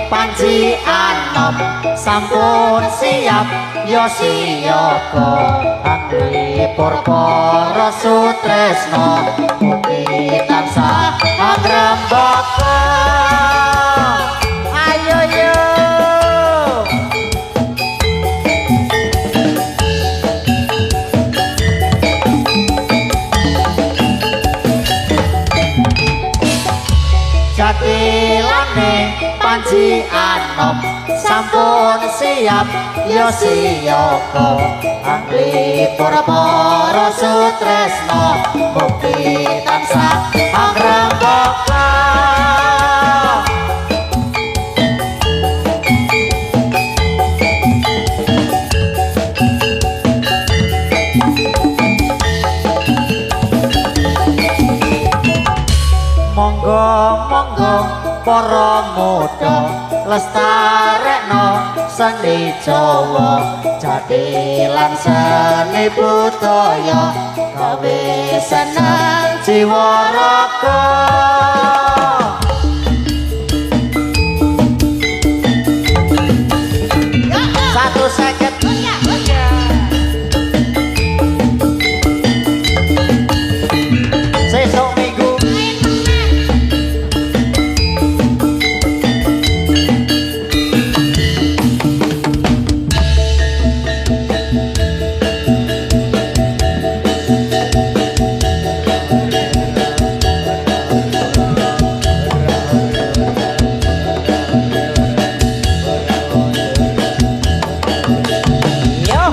Panji anom sampun siap yo siyaga angli purpara sutresna mugi tansah agrembaka ayo yo jatilane Panji anom sampun siap yo siyaga angli purpara sutresna mugi tansah agrembaka monggo monggo para muda lestarekno seni Jawa jadilan seni budaya gawe seneng jiwa raga satu seket sesuk minggu yo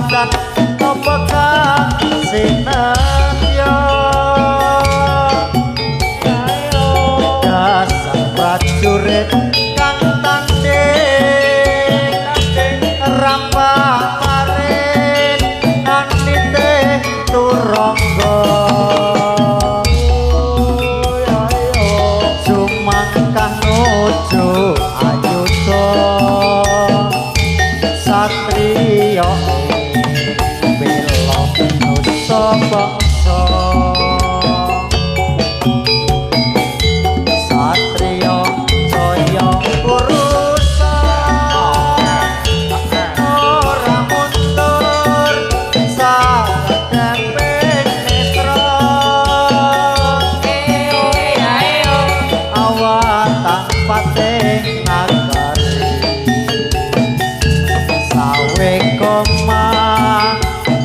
dan topekang sinetya dasar prajurit kang tanding rambah marit anite turangga sumangkah nuju ayuda satriya bela nusa bangsa satriya jaya urusan ora mundur sadeping netra awatang pating nagari sawe koma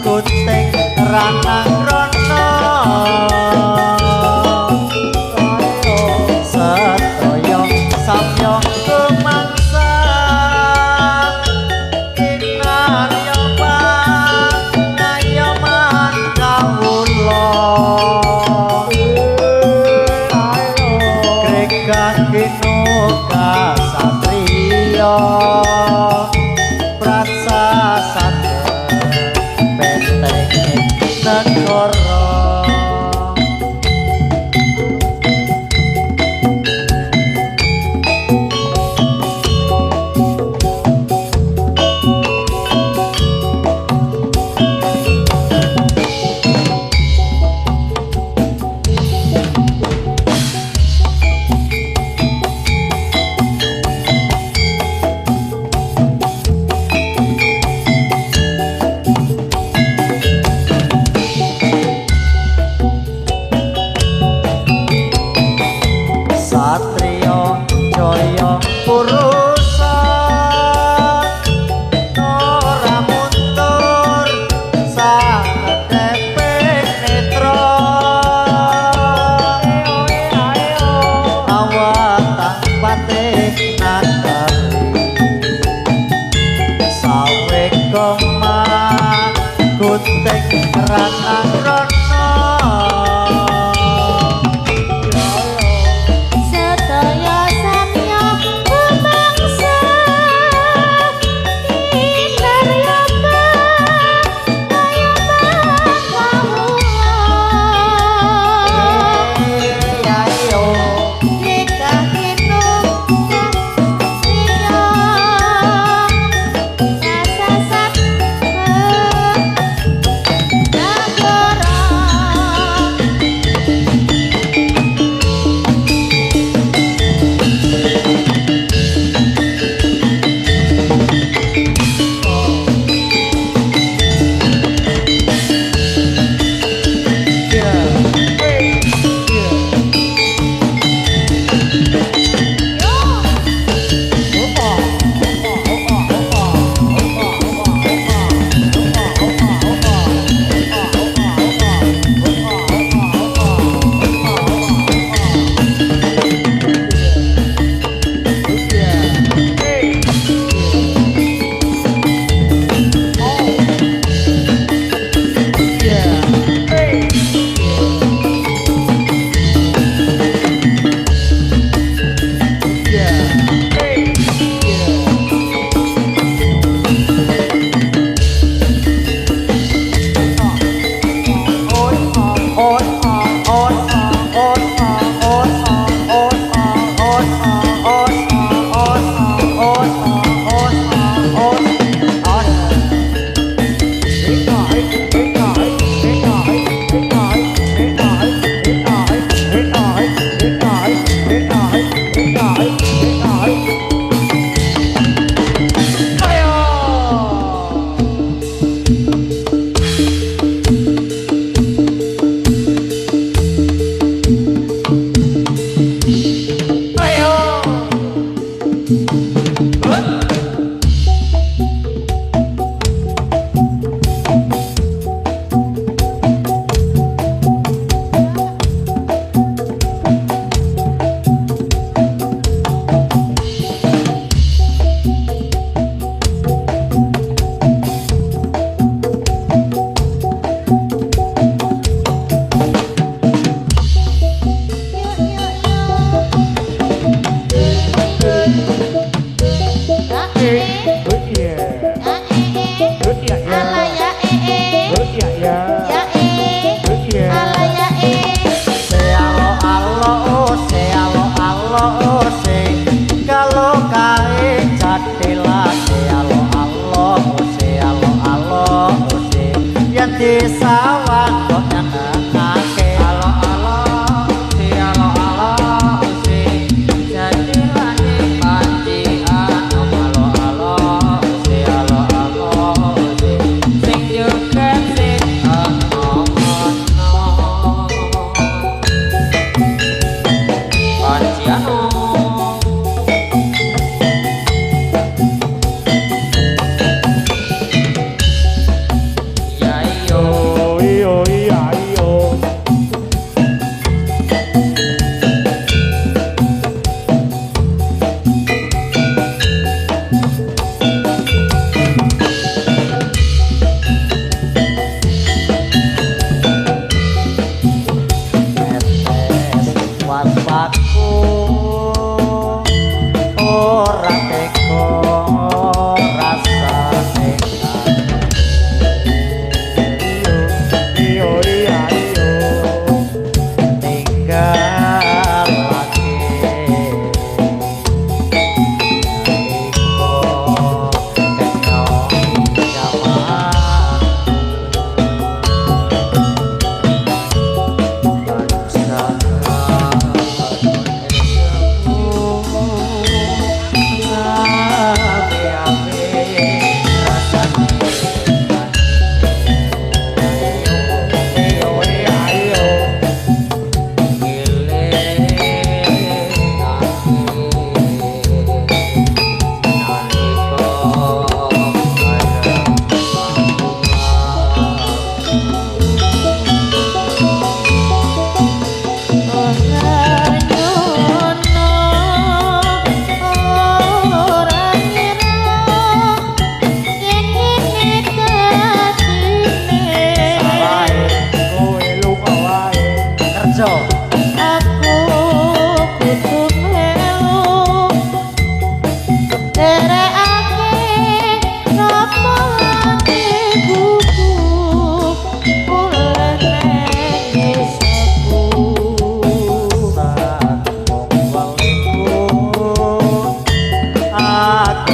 kuting ranang ron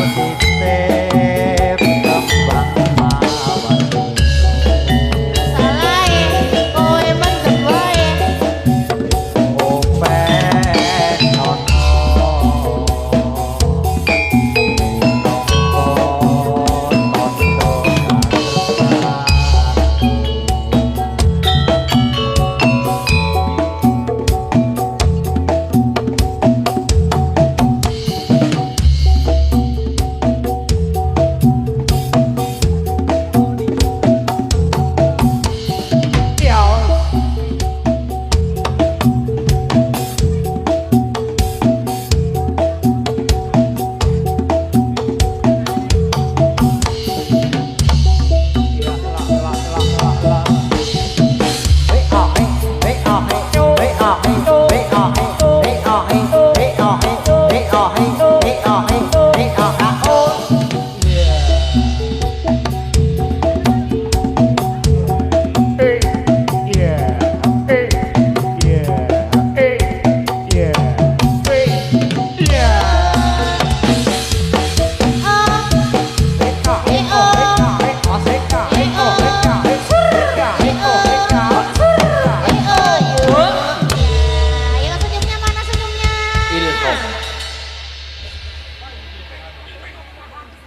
positif kembang mawar. Salah kowe mendem wae. Open nono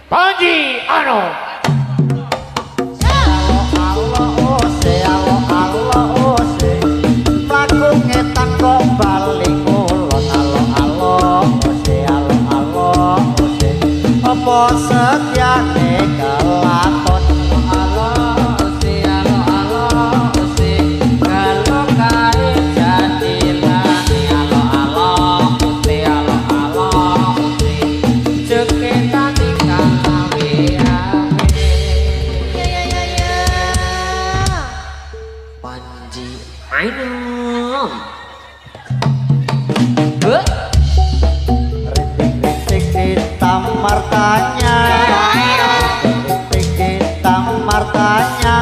Panji Ano. Setiane kelaton alo ose kalau kae jadilane alo ose ceketane kawe Panji Ainum. rintik di tamartanya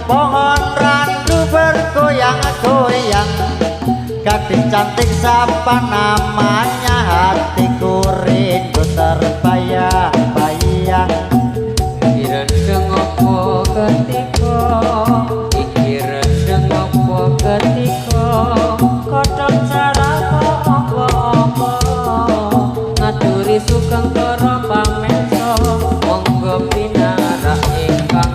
pohon randu bergoyang-goyang gadis cantik siapa namanya hatiku rindu terbayang-bayang Pikiran dengopo ketika Pikiran dengopo ketika Kodok cara apa-apa Ngaturi sugeng para pamirsa Monggo pinarak ingkang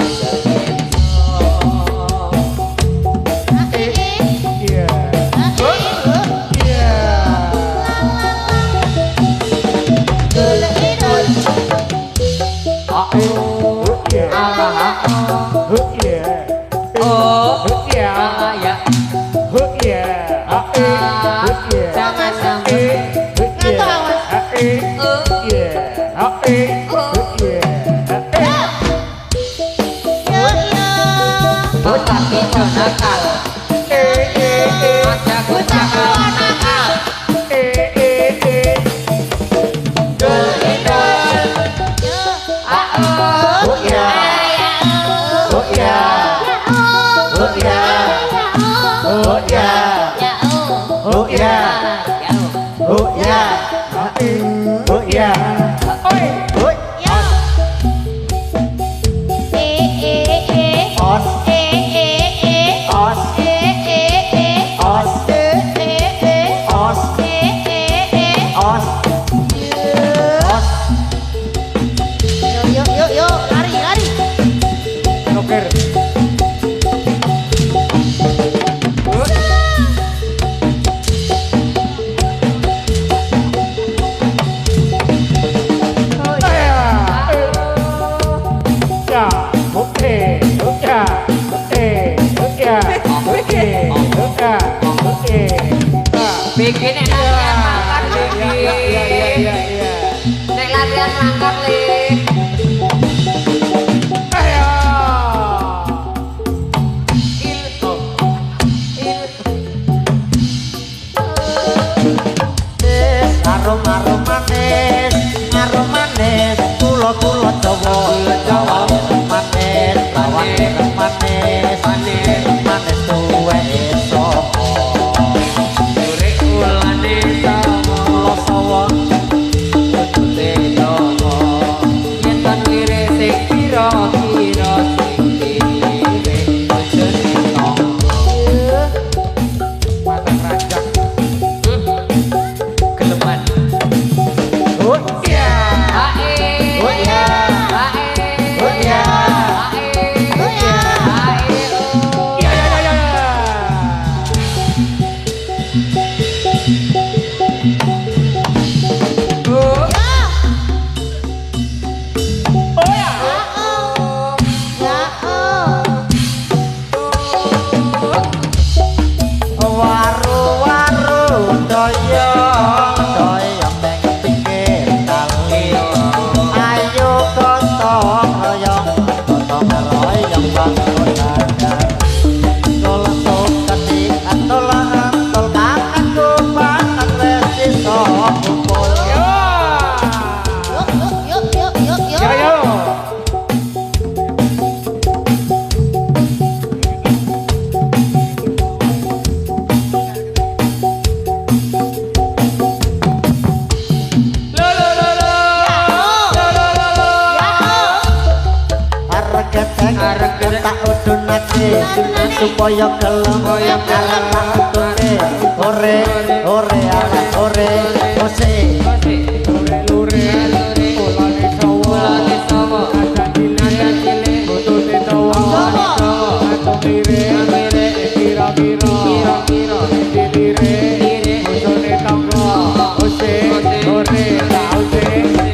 Bikin enak makan lagi. Nek latihan mangkat li. Ayo. Arum manis, kulo Jawa manis, manis tuwe sapa. Urip ulane Kulo sawa kudune Jawa. genteng tak udunake supaya gelem alat tak utune ore ore alat ore ose lure olane sawo ada cilik botone dawa atau mire kira-kira dilire botone tangga ose ore ose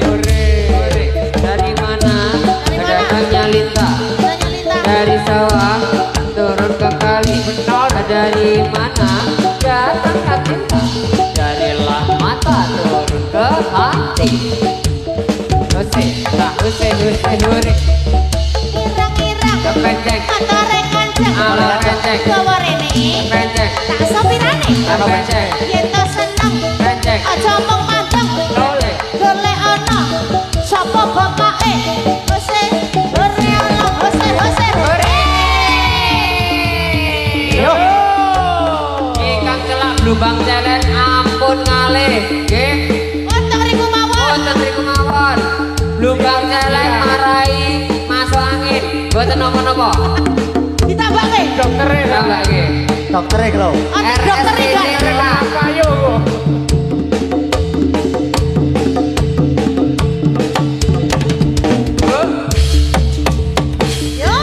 ore Dari mana? Datangnya Linta. Dari sawah turun ke kali. Dari mana? Datang ke cinta. Darilah mata turun ke hati. Huse, tak huse, hore. Kira-kira Kepenceng, motore kanceng ala kenceng, gawa rene kenceng, tak sopirane kepenceng, yen to seneng kenceng, aja mung mandeng oleh. golek ana sapa bapake hose hore ana hose hose hore yo Ingkang celak lubang jalan ampun ngalih. Nggih. wonten riku mawon Boten riku mawon. Lubang jalan marai masuk angin. Boten napa-napa. ditambake doktere Tambah nggih. doktere lho ana dokter RSPD iki Renang. kayu yo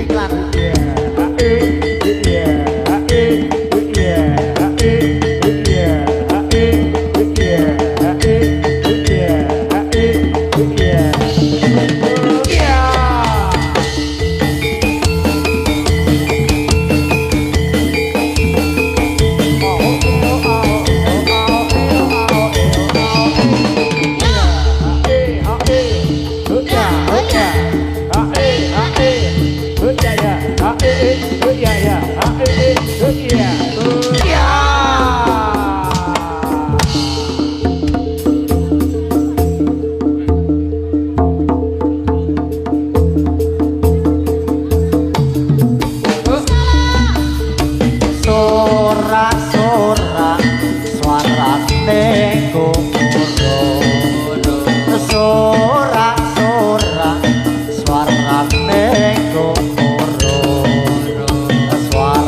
iklan sorak-sorak suarane gumuro sorak-sorak suarane gumuro suarane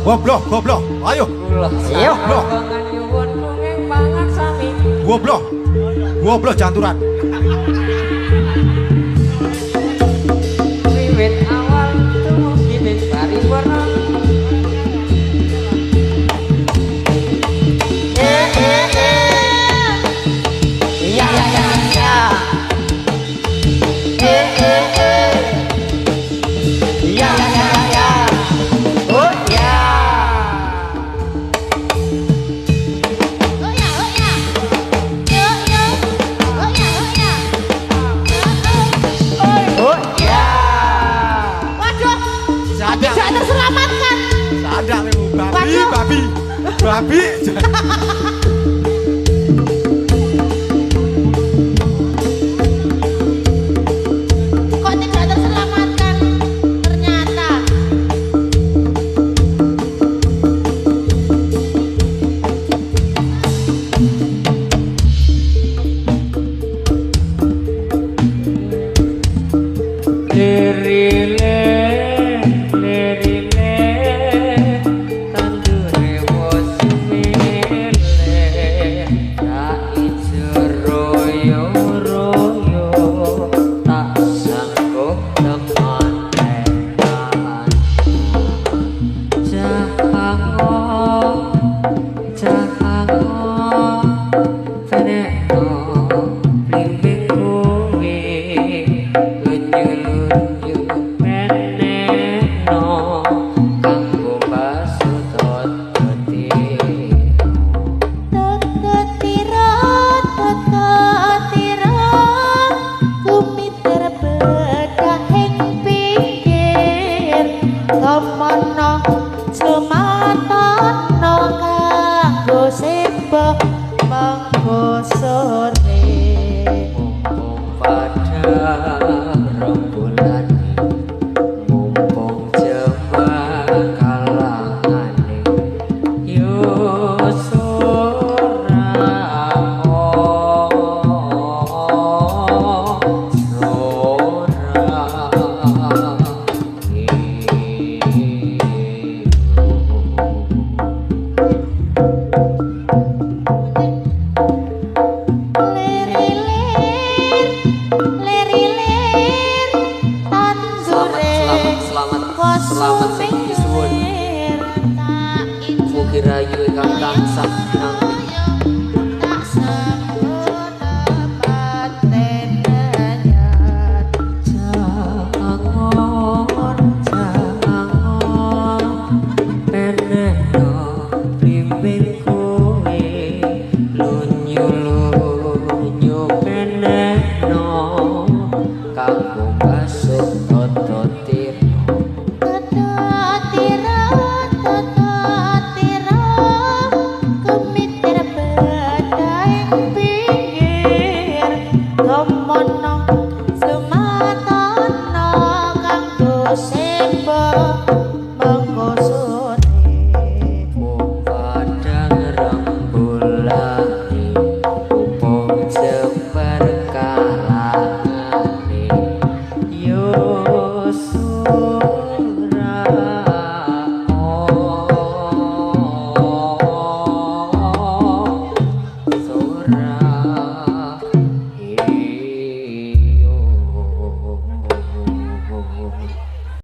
Goblok, ayo. Ayo. Goblok janturan. Wiwit awal tumugi paripurna. Iya. Iya. Oh ya. Oh ya. Yo. Oh ya. Oh ya. Waduh. Sadar. Tidak terselamatkan. Sadar ibu Waduh. babi. Kok tidak terselamatkan? Ternyata. Lirile tandure wos mile tak ijo royo tak sanggup teman tekan jahango peneko blimbing kuwi lunyu meneno kanggo basutot Tetira Bumi terbedah ing pinggir Tomono Jumatono kanggo sebo manggo sore mumpung pada rembulan mumpung jembar kalahane yo Lir tandure selamat sing disuwun mugi rayu ingkang tansah nang